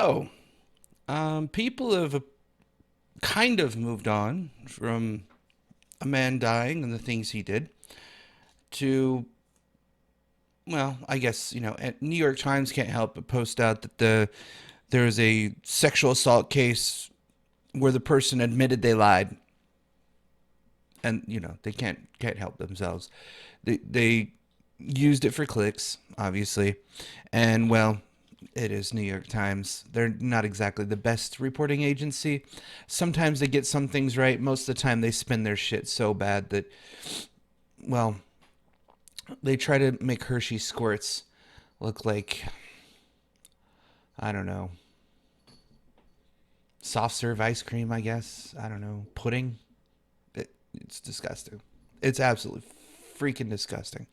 So, people have kind of moved on from a man dying and the things he did to, well, I guess, New York Times can't help but post out that there's a sexual assault case where the person admitted they lied, and they can't help themselves. They used it for clicks, obviously, and well, it is New York Times. They're not exactly the best reporting agency. Sometimes they get some things right. Most of the time they spin their shit so bad that, well, they try to make Hershey squirts look like, I don't know, soft serve ice cream, I guess. I don't know, pudding. It's disgusting. It's absolutely freaking disgusting.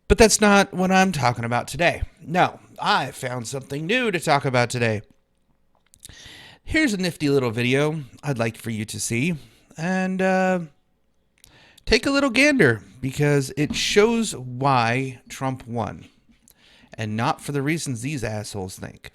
But that's not what I'm talking about today. No, I found something new to talk about today. Here's a nifty little video I'd like for you to see. And take a little gander, because it shows why Trump won. And not for the reasons these assholes think.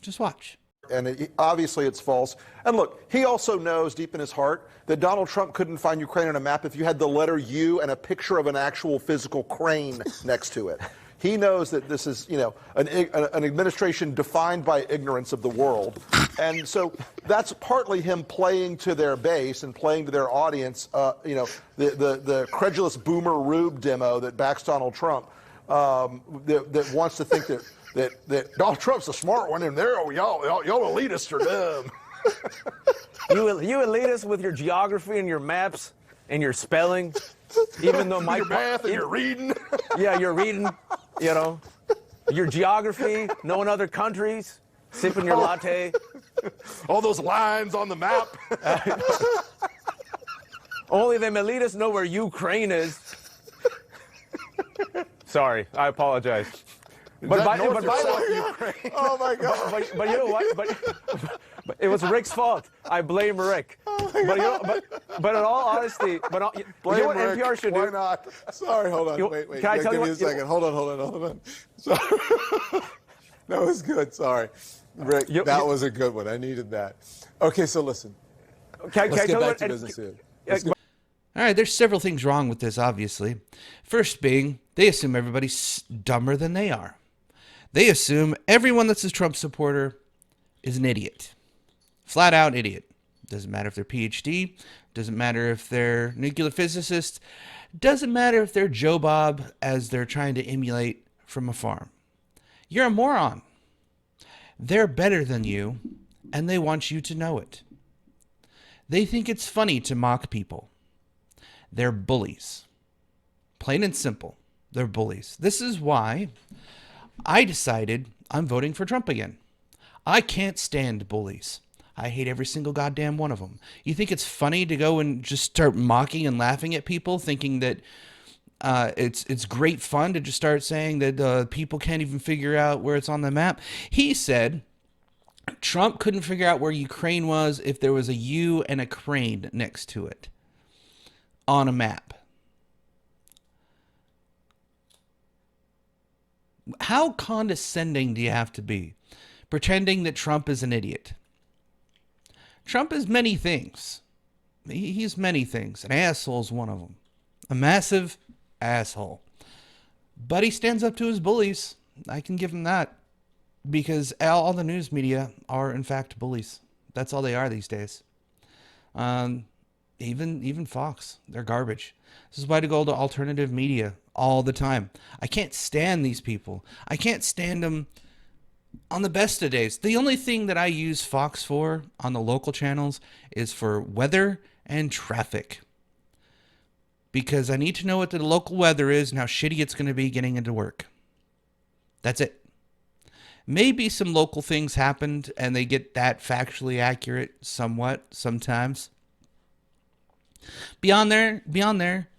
Just watch. And obviously it's false. And look, he also knows deep in his heart that Donald Trump couldn't find Ukraine on a map if you had the letter U and a picture of an actual physical crane next to it. He knows that this is, an administration defined by ignorance of the world. And so that's partly him playing to their base and playing to their audience, the credulous boomer Rube demo that backs Donald Trump, that wants to think that Donald Trump's the smart one, and y'all elitists are dumb. You elitists with your geography and your maps and your spelling, even though your math and your reading. Yeah, you're reading, your geography, knowing other countries, sipping your latte. All those lines on the map. Only them elitists know where Ukraine is. Sorry, I apologize. But by the way, oh my God! But you know what? But it was Rick's fault. I blame Rick. But in all honesty, blame you know what Rick. NPR should Why do? not? Sorry, hold on. Wait. Can I tell you Give me what? a second. Hold on. Sorry. That was good. Sorry, Rick. That was a good one. I needed that. Okay, so listen. Let's get back to business here. All right, there's several things wrong with this, obviously. First being, they assume everybody's dumber than they are. They assume everyone that's a Trump supporter is an idiot. Flat out idiot. Doesn't matter if they're PhD. Doesn't matter if they're nuclear physicists. Doesn't matter if they're Joe Bob as they're trying to emulate from a farm. You're a moron. They're better than you, and they want you to know it. They think it's funny to mock people. They're bullies. Plain and simple. They're bullies. This is why I decided I'm voting for Trump again. I can't stand bullies. I hate every single goddamn one of them. You think it's funny to go and just start mocking and laughing at people, thinking that it's great fun to just start saying that people can't even figure out where it's on the map? He said Trump couldn't figure out where Ukraine was if there was a U and a crane next to it on a map. How condescending do you have to be, pretending that Trump is an idiot? Trump is many things. He's many things. An asshole is one of them. A massive asshole. But he stands up to his bullies. I can give him that. Because all the news media are, in fact, bullies. That's all they are these days. Even Fox. They're garbage. This is why I go to alternative media all the time. I can't stand these people. I can't stand them on the best of days. The only thing that I use Fox for on the local channels is for weather and traffic. Because I need to know what the local weather is and how shitty it's going to be getting into work. That's it. Maybe some local things happened and they get that factually accurate somewhat sometimes. Beyond there,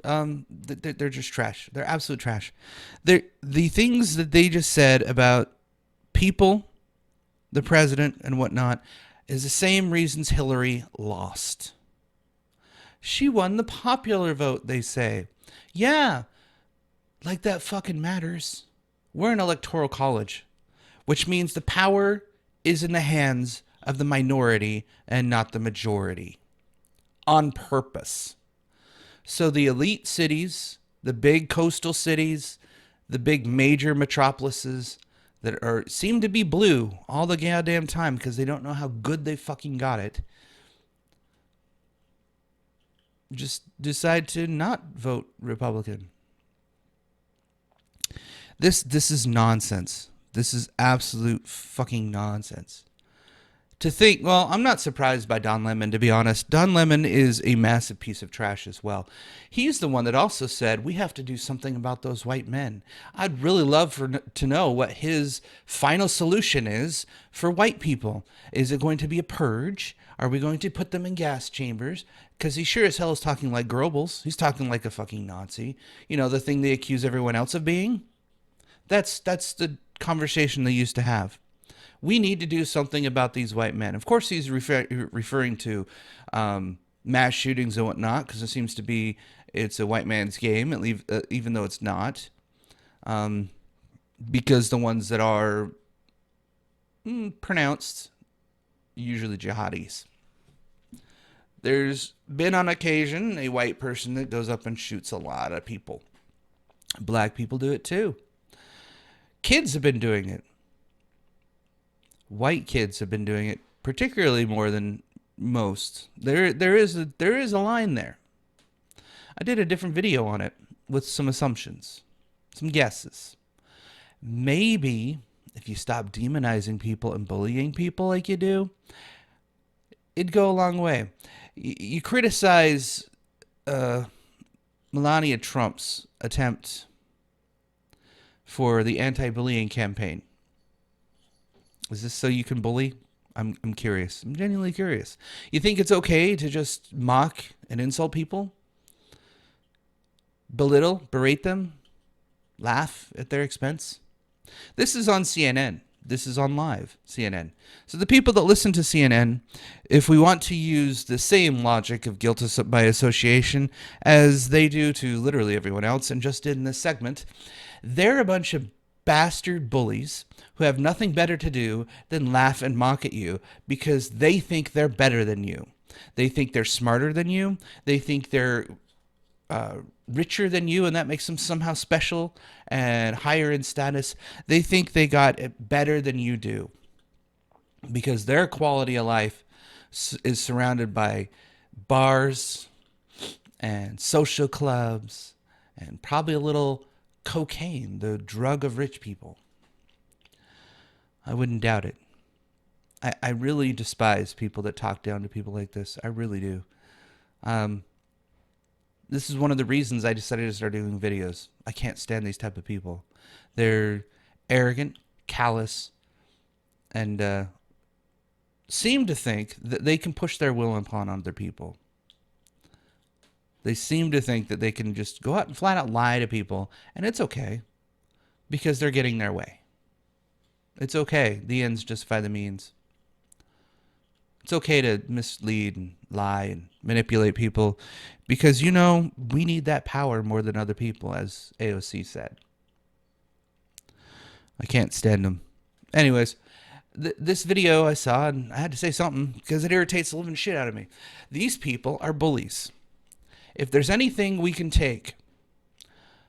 they're just trash. They're absolute trash. The things that they just said about people, the president, and whatnot is the same reasons Hillary lost. She won the popular vote, they say. Yeah, like that fucking matters. We're an electoral college, which means the power is in the hands of the minority and not the majority on purpose. So the elite cities, the big coastal cities, the big major metropolises that seem to be blue all the goddamn time because they don't know how good they fucking got it, just decide to not vote Republican. This is nonsense. This is absolute fucking nonsense. To think, well, I'm not surprised by Don Lemon, to be honest. Don Lemon is a massive piece of trash as well. He's the one that also said, we have to do something about those white men. I'd really love to know what his final solution is for white people. Is it going to be a purge? Are we going to put them in gas chambers? Because he sure as hell is talking like Goebbels. He's talking like a fucking Nazi. You know, the thing they accuse everyone else of being? That's the conversation they used to have. We need to do something about these white men. Of course, he's referring to mass shootings and whatnot, because it seems to be it's a white man's game, even though it's not. Because the ones that are pronounced, usually jihadis. There's been on occasion a white person that goes up and shoots a lot of people. Black people do it too. Kids have been doing it. White kids have been doing it particularly more than most. There is a line there. I did a different video on it with some assumptions, some guesses. Maybe if you stop demonizing people and bullying people like you do, it'd go a long way. You criticize Melania Trump's attempt for the anti-bullying campaign. Is this so you can bully? I'm curious. I'm genuinely curious. You think it's okay to just mock and insult people? Belittle, berate them? Laugh at their expense? This is on CNN. This is on live CNN. So the people that listen to CNN, if we want to use the same logic of guilt by association as they do to literally everyone else and just did in this segment, they're a bunch of bastard bullies who have nothing better to do than laugh and mock at you because they think they're better than you. They think they're smarter than you. They think they're richer than you, and that makes them somehow special and higher in status. They think they got it better than you do because their quality of life is surrounded by bars and social clubs and probably a little cocaine, the drug of rich people. I wouldn't doubt it. I really despise people that talk down to people like this. I really do. This is one of the reasons I decided to start doing videos. I can't stand these type of people. They're arrogant, callous, and seem to think that they can push their will upon other people. They seem to think that they can just go out and flat out lie to people, and it's okay because they're getting their way. It's okay. The ends justify the means. It's okay to mislead and lie and manipulate people because, you know, we need that power more than other people, as AOC said. I can't stand them. Anyways, this video I saw, and I had to say something because it irritates the living shit out of me. These people are bullies. If there's anything we can take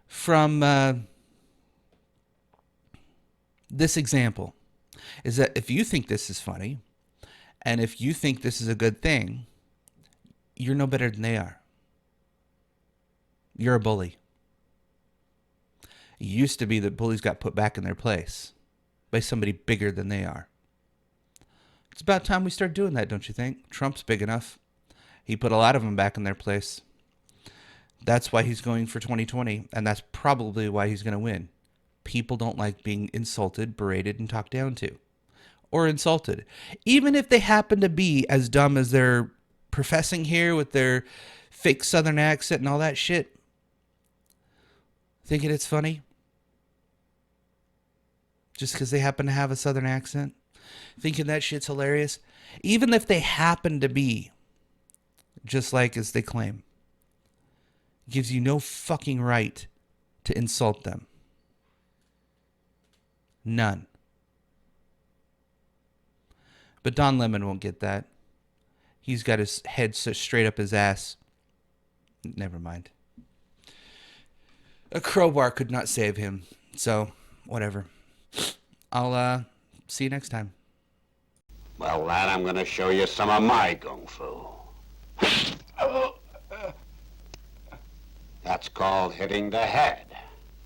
from this example, is that if you think this is funny, and if you think this is a good thing, you're no better than they are. You're a bully. It used to be that bullies got put back in their place by somebody bigger than they are. It's about time we start doing that, don't you think? Trump's big enough. He put a lot of them back in their place. That's why he's going for 2020, and that's probably why he's going to win. People don't like being insulted, berated, and talked down to. Or insulted. Even if they happen to be as dumb as they're professing here with their fake Southern accent and all that shit. Thinking it's funny? Just because they happen to have a Southern accent? Thinking that shit's hilarious? Even if they happen to be just like as they claim. Gives you no fucking right to insult them. None. But Don Lemon won't get that. He's got his head so straight up his ass. Never mind. A crowbar could not save him. So, whatever. I'll see you next time. Well, lad, I'm going to show you some of my kung fu. That's called hitting the head.